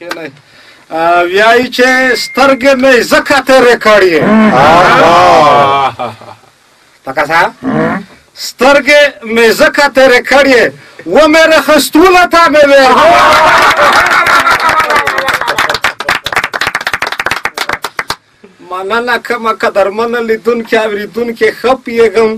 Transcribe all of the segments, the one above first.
ویایي چې سترګې مې ځکه تېرې کړې لکه څه سترګې مې ځکه تېرې کړې ومې رخصتوله تا مې ویل مننه کومه قدرمنه لیدونکي اورېدونکي ښه پوهېږم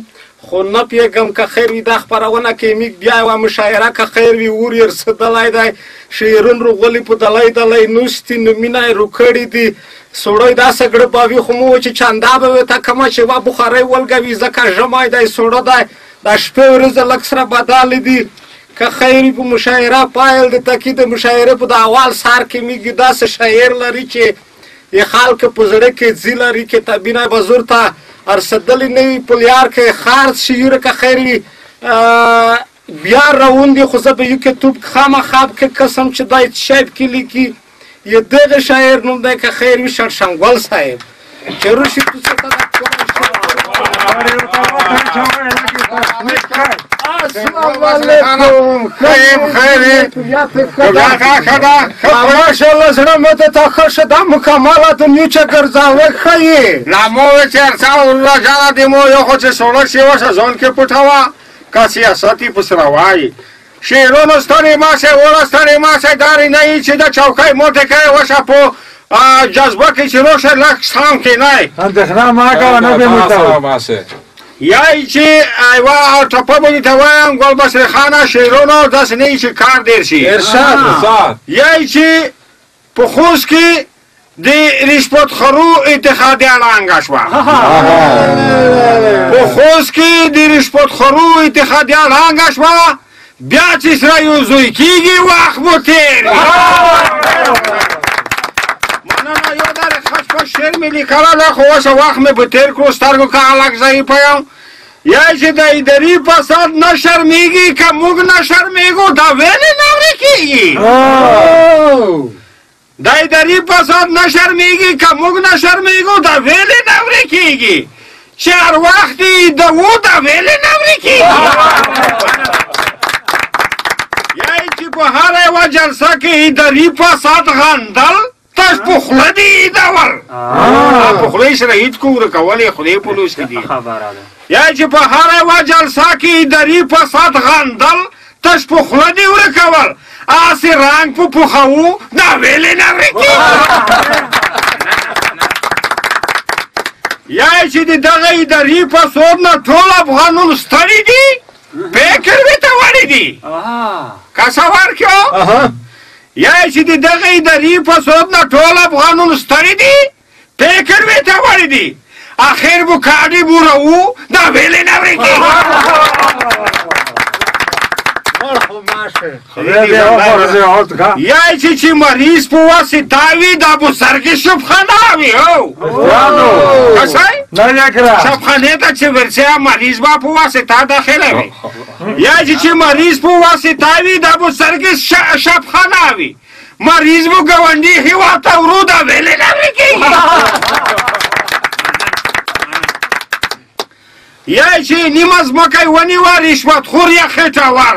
خو نه پوهېږم که خیر وي دا خپرونه کې موږ بیا یوه مشاعره که خیر وي اور یې رسېدلی دی شعرون روغلي په دلی دلی نوستي نومونه یې روکړي دي سوړی داسې ګړباوي خو مو و چې چنده به ورته کومه چې یوه بخارۍ ولګوي ځکه ژمی دی سوړه دی دا شپې ورځې لږ سره بدلې دي که خیر وي په مشاعره پایل د تکي د مشاعرې په د اول سر کې موږ داسې شاعر لري چې یې خلک په زړه کې ځي لري کتابونه به زور ته ارسدلی نه وي په لیار کې خارج شعر که خیر وي بیا روون دي خو زه به یوټیوب خامخا کې قسم چې دی شی پکې لیکي یې دغه شاعر نوم دی که خیر وي شړشنګل صاحب چې روشي کوڅه ته السلام علیکم خیر خیری ماشاءالله زړه مې ته تا ښه شه دا مکمله دنیا چې ګرځاوه ښه یې نامو چې ارسالله جانه دې مو یو خو چې سوړه شي وشه ځان کې پټوه که سیاست یې پسې روایي شعرونو ستړې ماشه وړه ستړې ماشه دارې نه یي چې د چوکۍ موټکۍ وشه په جذبه کې چې روشه لږ سام کې نه اندېښنه مه کوه نه بې یای چې یوه ټپه به دې ته وایم ګلبشرې خانه شعرونو داسې نه وي چې کار ډېر شي یای چې په خوست کې د رشوتخورو اتحادیه ړنګه شوه په خوست کې د رشوتخورو اتحادیه ړنګه شوه بیا چې سره یو زوی کېږي وخت مو تېر مننه یو دارې خشپه شعر مې لیکلی دی خو اوسه وخت مې په تېر کړو سترګو که لږ ضعیفه یم یا چې د اداري فساد نه شرمېږي که موږ نه شرمېږو دا ویلې نه ورکېږي د اداري فساد نه شرمېږي که موږ نه شرمېږو دا ویلې نه ورکېږي چې هر وخت یې د و دا ویلې نه ورکېږي یا چې په هره یوه جلسه کې اداري فساد غندل تاسو په خوله دې ایدول په خوله یې سره هېڅ کو ورکول یې خدای په لوس کې دي یا چې په هره یوه جلسه کې اداري فساد غندل تاسو په خوله دې ورکول هسې رنګ په پوښوو دا ویلې نه ورکېږي یا چې د دغه اداري فساد نه ټول افغانون ستړي دي فکر ورته وړي دي که سوار کړو یا چې د دغه اداري فساد نه ټول افغانون ستړي دي فکر ورته وړي دي اخر بو کاډي بورو دا ویلې نه ورکېږي یا چې مریض په واسطه وي دا بزرګې شبخانه وي شبخانې ته چې ورسې مریض به په واسطه داخله وي یا چې مریض په واسطه وي دا بزرګې شبخانه وي مریض به ګاونډي هېواد ته ورو دا ویلې نه ورکېږي یا چې نیمه ځمکه یې ونیوه رشوتخور یا خېټور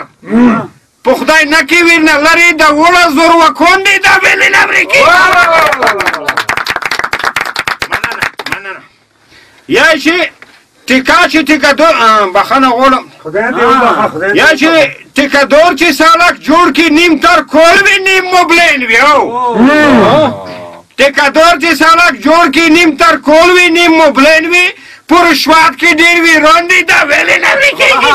په خدای نه کې وي نه لرې د وړه زور وکوندې دا ویلې نه ورکېږي مننه یا چې ټیکا چې ټیکادور بخښنه غواړم یا چې ټیکادور چې سړک جوړ کړي نیم تر کول وي نیم مبلین وي ټیکادور چې سړک جوړ کړي نیم تر کول وي نیم مبلین وي په رشوت کې ډېر وي روندې دا ویلې نه ورکېږي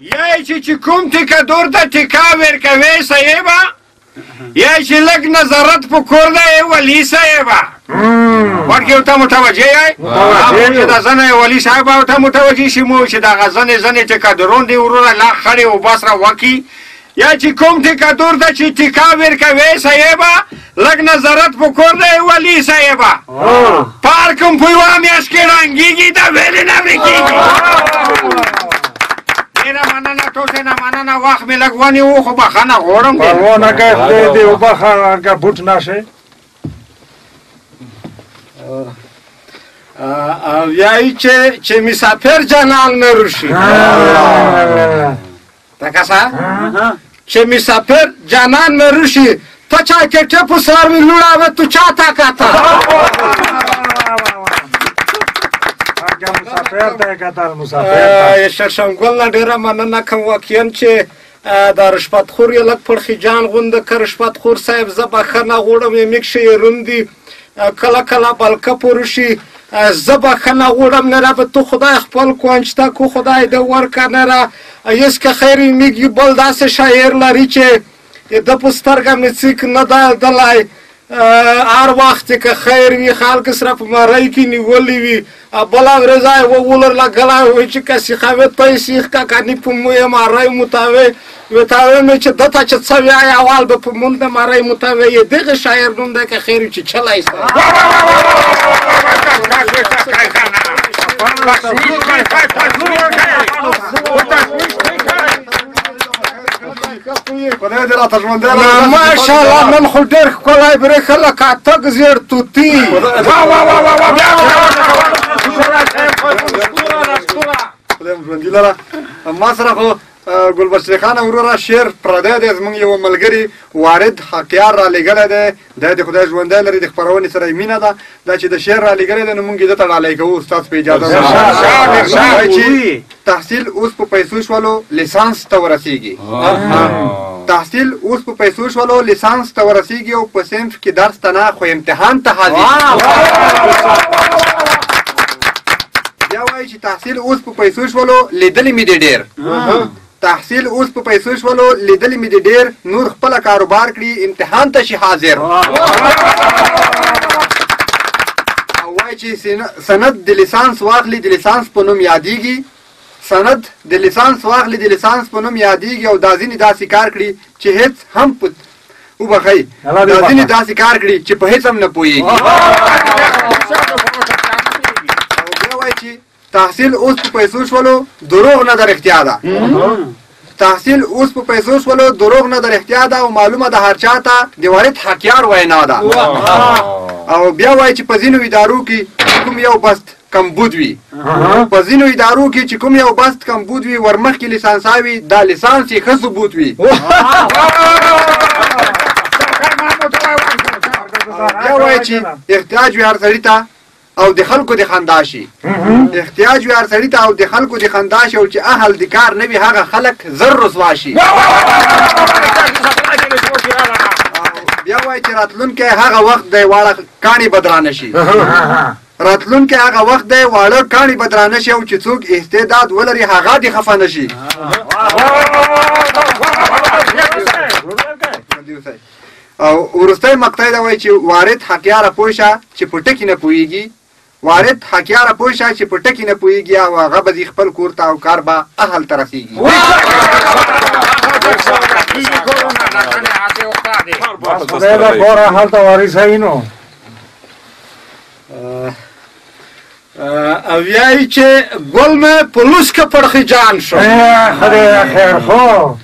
یا چې کوم ټیکادور ته ټیکا ورکوې صاحبه یا چې لږ نظارت په کور دی ولي صاحبه ورکې ورته متوجه یې چې دا زنه ولي صاحبه ورته متوجه شي مو چې دغه زنې ټیکادورون دي وروره لا خړې اوبس را وکړي یا چې کوم ټیکادور ته چې ټیکا ورکوې صاحبه لږ نظارت په کور دی ولي صاحبه پارکم په یوه میاشت کې ړنګېږي دا ویلې نه ورکېږي ډېره مننه ټوټې نه مننه وخت مې لږ ونیو خو بخښنه غواړم پروا نه کوې خدای دې وبخښه که بوټ نه شي یایي چې مسافر جانان مې روشي لکه څه چې مسافر جانان مې روشي ته چا کټه په سر مې لوړاوه تو چا تا کاته مسافر ته کتل مسافر شرشنګل نه ډیره مننه کوم واقعا چې د رشوت خور یې لږ پړخي جان غونده که رشوت خور صاحب زه بخښنه غواړم یمیک شی روندي کله کله بلکه پورې شي زه بخښنه غواړم نه را به تو خدای خپل کوانچته کو خدای د ورکه نه را یس که خیر یمیک یو بل داسې شاعر لري چې د په سترګه مې څیک نه ده دلی هر وخت که خیر وي خلک سره په مرۍ کې نیولي وي بل انګریزای وولر لګلی وي چې که سیخوې تی سیخ که کني په مویې مرۍ متوې وتاوې مې چې دته چې څه وایي اول به په مونږ د مرۍ متوې یې دغه شاعر نوم دی که خیر وي چې چلی سه ماشاءالله نن خو ډېر ښکلی برېښه لکه تګ زیړ توتي ما سره خو ګلبشري خان وروره شعر پردی دی زموږ یو ملګري وارد حقیار رالیږلی دی دی د خدای ژوندی لري د خپرونې سره یې مینه ده دا چې د شعر رالیږلی دی نو موږ یې ده ته ډالۍ کوو ستاسو په اجازه چې تحصیل اوس په پیسو شولو لیسانس ته ورسیږي تحصیل اوس په پیسو شولو لیسانس ته ورسیږي او په صنف کې درس ته نه خو امتحان ته حاضر بیا وایي چې تحصیل اوس په پیسو شولو لیدلې مې دی ډېر تحصیل اوس په پیسو شولو لیدلې مې دی ډېر نور خپله کاروبار کړي امتحان ته شي حاضر او وایي چې سند د لیسانس واخلي د لیسانس په نوم یادېږي سند د لیسانس واخلي د لیسانس په نوم یادېږي او دا ځینې داسې کار کړي چې هېڅ هم وبښئ دا ځینې داسې کار کړي چې په هېڅ هم نه پوهېږي تحصیل اوس په پیسو شولو دروغ نه در اختیار ده تحصیل اوس په پیسو شولو دروغ نه در اختیار ده او معلومه ده هر چا ته د وارد حقیار وینا ده او بیا وایي چې په ځینو ادارو کې کوم یو بست کمبود وي په ځینو ادارو کې چې کوم یو بست کمبود وي ورمخکې لیسانسا وي دا لیسانس یې ښه ثبوت وي بیا وایي چې احتیاج وي هر سړي ته او د خلکو د خندا شي احتیاج وي هر سړي ته او د خلکو د خندا شي او چې اهل د کار نه وي هغه خلک زر رسوا شي بیا وایي چې راتلونکی هغه وخت دی واړه کاڼي بدرانه شي راتلونکی هغه وخت دی واړه کاڼي بدرانه شي او چې څوک استعداد ولري هغه دې خفه نه شي او وروستی مقطع دا وایي چې وارد حقیاره پوه شه چې په ټکي نه پوهېږي وارد حقیاره پوه شه چې په ټکي نه پوهېږي او هغه به ځي خپل کور ته او کار به اهل ته رسېږي خدای دا کور اهل ته ورسوي نو او وایي چې ګل مې په لوسکه پړخي جان شو خدای خیر خو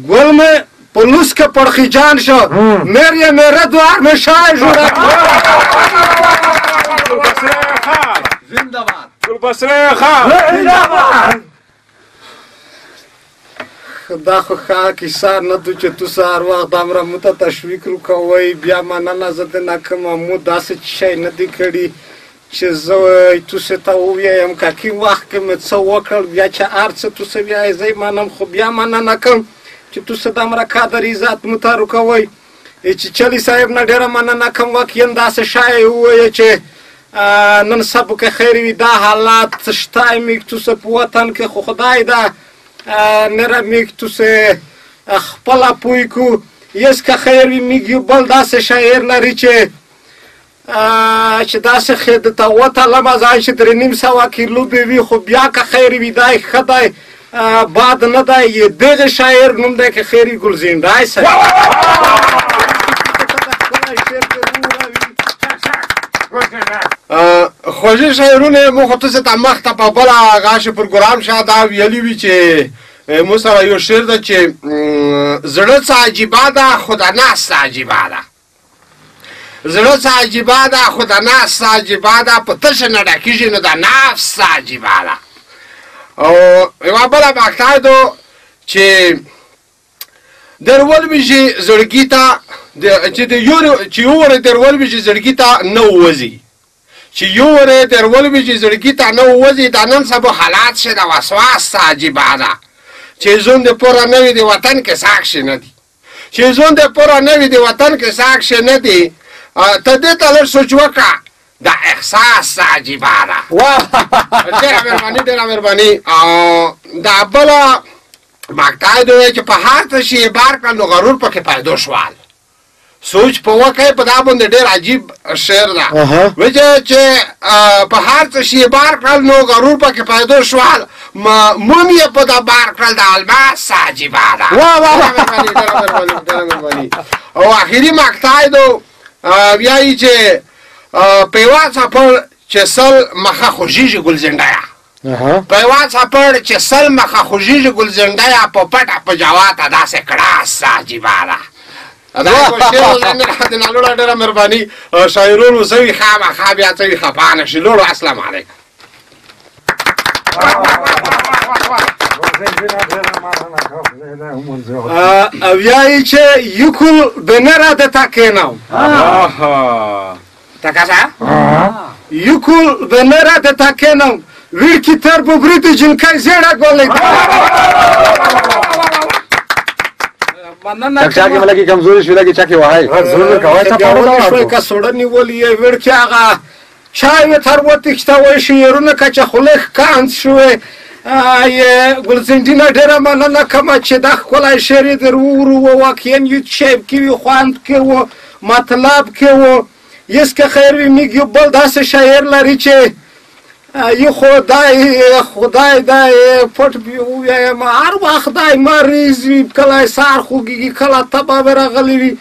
گل में पुलिस के पड़खी जान शो मेरे द्वार में शाय जुड़ा जिंदाबाद गुलबसरे खान خدا خو ښه کیسه نه ده چې تو سهار وخت همره مو ته تشویق روکوئ بیا مننه زه دې نه کومه مو داسې شی نه دي کړي چې زه توسې ته وویایم که کوم وخت کې مې څه وکړل بیا چې هر څه توسې ویایې زه یې منم خو بیا مننه کوم چې توسې د همره قدر عزت مو ته روکوئ چې چلي صاحب نه ډېره مننه کوم واقعا داسې شی ووایه چې نن سبا که خیر وي دا حالات شته میږ توسې په وطن کې خو خدای ده نره میږ توسې خپله پوی کو یس که خیر وي میږ یو بل داسې شاعر لري چې داسې خې ته وتلمه ځای چې 350 کیلو به وي خو بیا که خیر وي دی ښه دی باد نه دی دغه شاعر نوم دی که خیر وي ګلزندای صاحب خوږې شاعرونه مو خو تاسې ته مخته په بله هغه شي پروګرام شاه دا ویلي وي چې مو سره یو شعر ده چې زړه څه عجیبه ده خو د ناس څه عجیبه ده زړه څه عجیبه ده خو د ناس څه عجیبه ده په تشه نه ډکېږي نو د نفس څه عجیبه ده او یوه بله مقطع ده چې در ولویږي زړګي ته چې یو ور در ولویږي زړګي ته نه وځي چې یو ور در ولویږي زړګي ته نه وځي دا نن سبا حالات شه د وسواس عجیبه ده چې زون د پوره نه وي د وطن کې ساکش نه دي چې زون د پوره نه وي د وطن کې ساکش نه دي ته دې ته لږ سوچ وکړه دا احساس عجیبه ده ډېره مهرباني دا بله مقطع دی چې په هر څه شي بار کړه نو غرور پکې پیدا شوال سوچ په وکه په دا باندې ډېر عجیب شعر ده وجه چې په هر څه شي بار کړه نو غرور پکې پیدا شوال موم یې په دا بار کړل د الماس عجیبه ده او اخري مقطع دی وایي چې پیوا څپړ چې سل مخه خوږیږي ګلزنډیه پیوا څپړ چې سل مخه خوږیږي ګلزنډیه په پټه په جواته داسې کړاس عجیبه ده دا یو شعر د نالوړه ډېره مهرباني شاعرونو زوی خامخا بیا ته خفه نه شي لوړو السلام علیکم وایي چې یکل بنره د تا کېناو تکاسا یکل بنره د تا کېناو ویرکی تر ببریدو جنکای زیړه ګولې چا کې ملګری کمزوري شوی لګي چا کې وای زور کوي ته پاړو شوی کا سوړ نیولې ویرکی هغه چای تر وته کته وای شیرونه کچ خلخ کانت شوی ګلزنډینه ډېره مننه کومه چې دا ښکلی شعر یې در وورو واقعا یو شیب کې وي خوند کې و مطلب کې و یس که خیر وي میږ یو بل داسې شاعر لري چې یو خدای دا پټ ووایم هر وخت خدای مریض وي کله سهار خوږېږي کله تبه به راغلی وي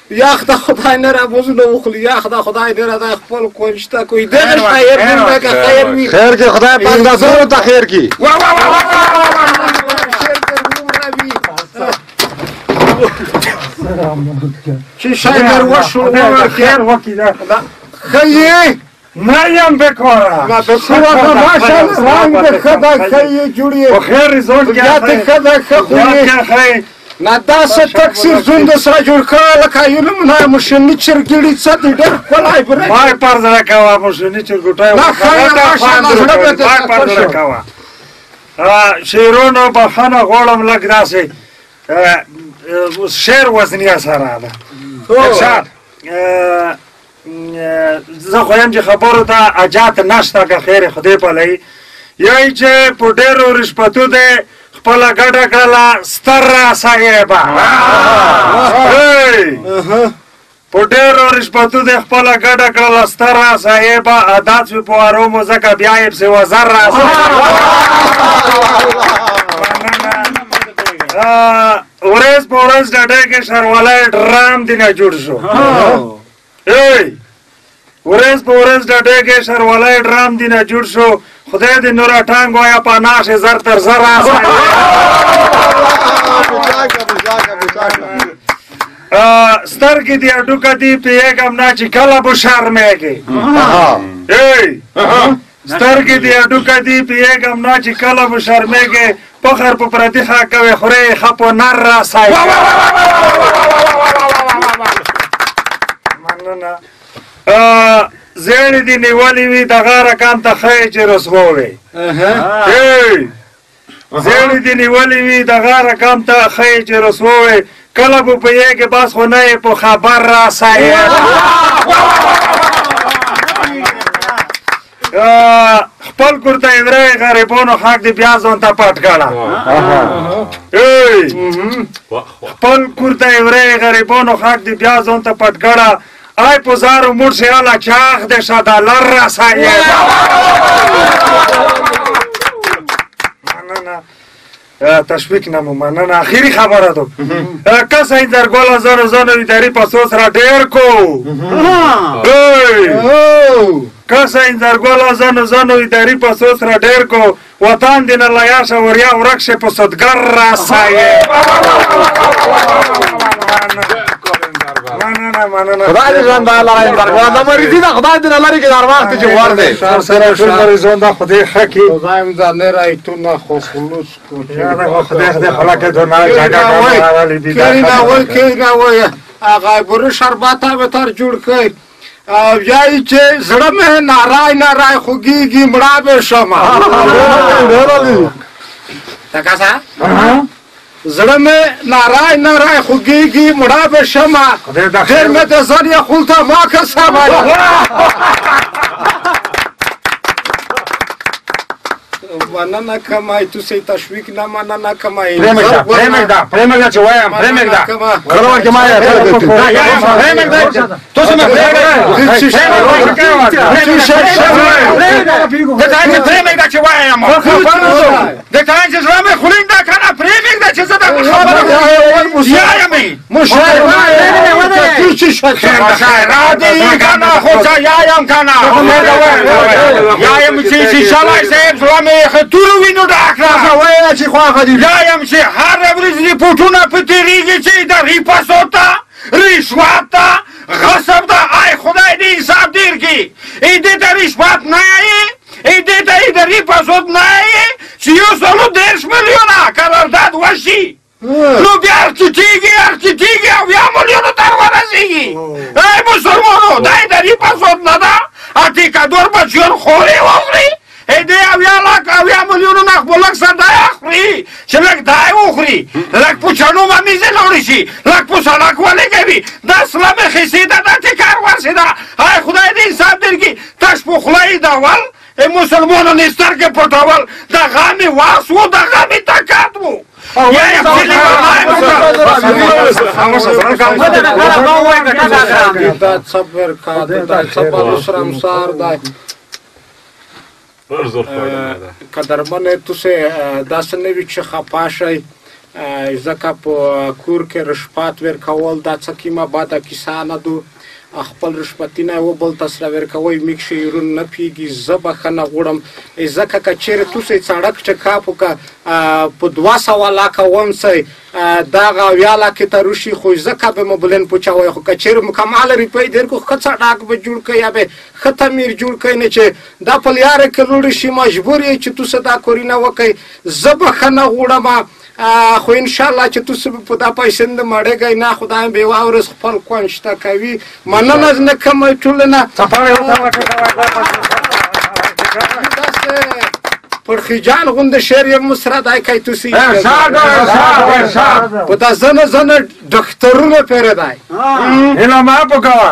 یا خدای خدای نه رابوزونه وخوري یا خدای خدای دې راته خپل کوشته کوي دغه شاعر دې که خیر وي خیر کې خدای پاک تاسو ته خیر کی چې شاعر وشو خیر وکي دا خیه نه یم بکوره ما بکوره ماشاءالله رنگ د خدای خیه جوړي خو خیر رزق یا ته خدای خو نه داسې تکثیر زونده سره جوړ کړه لکه یو نه مشني چرګړي څه دې ډېر ښکلی برې ما پر زړه کوه مشني چرګوټی پر زړه کوه شعرونو بخښنه غواړم لږ داسې شعر وزنیه سره ده زه خو یم چې خبرو ته اجات نشته که خیر خدای پلی یای چې په ډېرو رشوتو دی خپله ګډه کړله ستره صاحبه په ډېرو رشوتو دی خپله ګډه کړله ستره صاحبه عادت شوي په ارومو ځکه بیا یې پسې وزره ورځ په ورځ ډډۍ کې شروالی ډرام دې نه جوړ شو ورځ په ورځ ډډۍ کې شروالی ډرام دې نه جوړ شو خدای دې نوره ټانګ وایه پناه شي زر تر زره سترګې دې هډوکه دي پوهېږم نه چې کله به شرمېږې سترګې دې هډوکه دي پوهېږم نه چې کله به شرمېږې فخر په پردي خوا کوې خورې ښه په نر راسئ مننه زیړې دې نیولې وي دغه رقم ته ښایي چې رسوا وې زیړې دې نیولې وي دغه رقم ته ښایي چې رسوا وې کله به پوهېږې بس خو نه یې په خبر راسئ خپل کورته ادرای غریبانو حق دی بیا ځان ته پټ کړه خپل کورته ادرای غریبانو حق دی بیا ځان ته پټ کړه آی په زارو موړ شي اله چاخ دې شه ډالر راسایې مننه تشویق نمو مننه اخیری خبره ده کسای در ګوله زنو زنو اداري په څو سره ډېر کو کسای در ګوله زنو زنو اداري په څو سره ډېر کو وطن دې نه لایا شه وریا ورک شه په صدګر راسایې مننه مننه خدای دې ژوند دا لاره درکړه دا مریضي ده خدای دې نه لري کې در وخت چې ور دی سره ټول مریضان دا خدای خکې خدایم دا نه رایتونه خو خلوص کو خدای خلک ته نه جګه راولي دي کینا وای هغه بر شربت به تر جوړ کړي یای چې زړه مې نارای خوږیږي مړه به شمه تکا سا زړه مې نارای خوږیږي مړه به شمه ډېر مې د ځانیا خولته ما که سمه مننه کمای تو سي تشویق نه مننه کمای پرېمږده چې وایم پرېمږده غلور کې ما یې پرېمږده تو څه مې پرېمږده چې وایم د ځان چې زړه مې خولینده کنه پرېمږده چې زه د خبره یایم مشاعر کنه خو یایم کنه یایم چې شلای صاحب زړه مې خطور وینو ډاکټر وای چې خواخه دي یایم چې هر ورځ ریپورټونه په تیریږي چې د ریپاسوتا رشوت غصب ده آی خدای دې حساب دیر کی ای دې ته رشوت نه ای دې ته د ریپاسوت نه چې یو سلو 10 میلیونه قرارداد وشي نو بیا ارچیږي او بیا میلیونو ته ورسیږي ای مسلمانو دای د ریپاسوت نه ده اټیکادور بچیان خوري وخوري ای دې اویا میلیونو نه خپل لک سره دای اخري چې لک دای وخوري لک پوچانو باندې زلوري شي لک په سړک ولې کوي د اسلام خسیده د ټکار وسیده هاي خدای دې حساب درکې تاش په خلای داول ای مسلمانو نستر کې پټاول د غامي واسو د غامي تکات وو یا صبر کا د صبر سرم سار دای قدرمنه توسه داسې نه وي چې خپه شئ ځکه په کور کې رشوت ورکول دا څه کیمه باده کیسه نه دو خپل رشوتینه و بل تاسو ورکوي میک شیرون نه پیږي زبه خنه غوړم ځکه کچېره توسه سړک چې کاپو کا په 200 لاکه ونسي دا غویاله کې تروشي خو ځکه به مبلن پوچاوي خو کچېره مکمل ریپای در کو خڅه ډاک به جوړ کړي یا به ختمیر جوړ کړي نه چې دا پلیاره کلوړي شي مجبور یې چې توسه دا کورینه وکي زبه خنه غوړم خو ان شاء الله چې تاسو په دا پیسې نه مړېږئ نه خدای به واورس خپل کوانشته کوي مننه نه کوم ټول نه پرخیجان غوند شعر یې مسرد آی کوي تاسو په دا زنه ډاکټرونه پیردای اله ما پکوا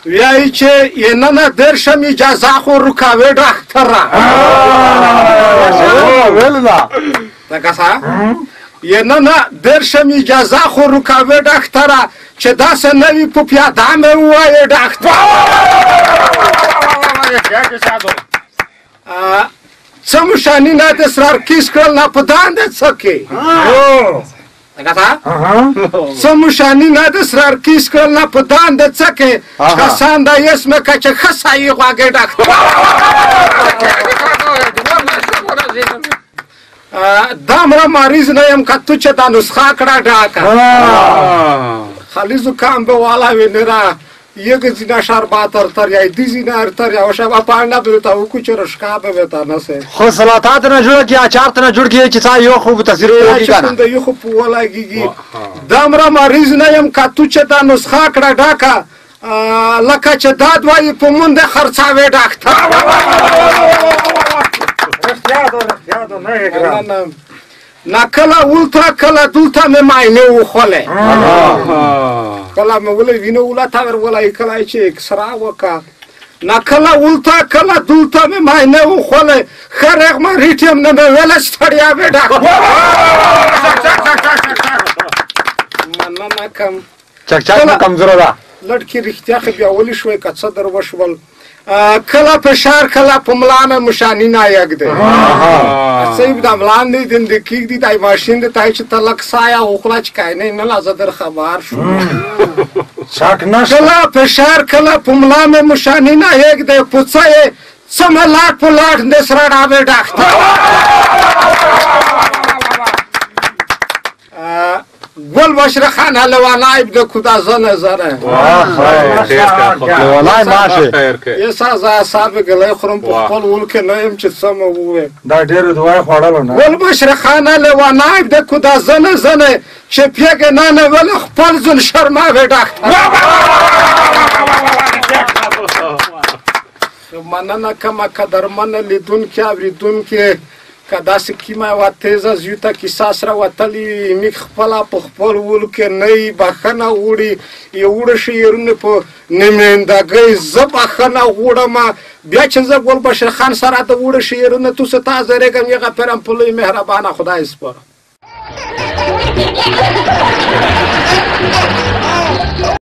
ویای چې یننه درشم اجازه خو رکاوي ډاکټر ولدا تکاسا یننه درشم اجازه خو رکاوي ډاکټر چې داسې نوی په پیاده مې وایي ډاکټر څه مشانی نه د اسرار کیس کړل نه په داندې څه کې تکاسا څه مشانی نه د اسرار کیس کړل نه په داندې څه کې خسان دا اسمه کچ خسای غواګه ډاکټر دامره مریض نه يم کتو چې دا نسخه کړه ډاکا خالي زکام به والا وینرا یک زینا شربات تر یا دی زینا تر یا شبا پانا به تا کو چې رشکا به وتا نه سه خو سلطات نه جوړ کی اچار ته نه جوړ کی چې تا یو خوب تاثیر وکړي کنه یو خو په ولاګي دامره مریض نه يم کتو چې دا نسخه کړه ډاکا لکه چې دا دوی په مونږ خرڅاوي ډاکټر نه کله ولتا کله دلته مې ماینه وخوله کله مې ولې وینو ولا تا ور ولای کله چې اکسرا وکا نه کله ولتا کله دلته مې ماینه وخوله خرغ ما ریټم نه ویل ستړیا به ډاکټر مننه کم چک کمزور ده لړکی رښتیا خو بیا ولې شوي کڅ در وشول کله فشار کله په ملانه مشانی نه یګده سیب د ملان دې د کیک دي دای ماشین د تای چې تلک سایا او خلاص کاینه نه لازم در خبر شو شک نشه کله فشار کله په ملانه مشانی نه یګده پوڅه سملات پلاټ د سره راوي ډاکټر گل بشر خان لوانایب د خدا زنه زره لوانای ماشه یې سازا صاحب ګلې خورم په خپل ول کې نه يم چې سم وې دا ډېر دوه خوړل نه گل بشر خان لوانایب د خدا زنه زنه چې پیګ نه نه ول خپل ځل شرما و ډاکټر مننه کما قدرمن لیدون کې اوریدون کې کدا سکیما و تیزه زیوتا کی ساسرا وتلی می خپل په خپل ول کې نه بخنه وړي یو وړ شیرونه په نمندګي زبخنه وړم بیا چې زه ګل بشر خان سره ته وړ شیرونه تو ستا زره کوم یغه پرم په لوی مهربانه خدای سپاره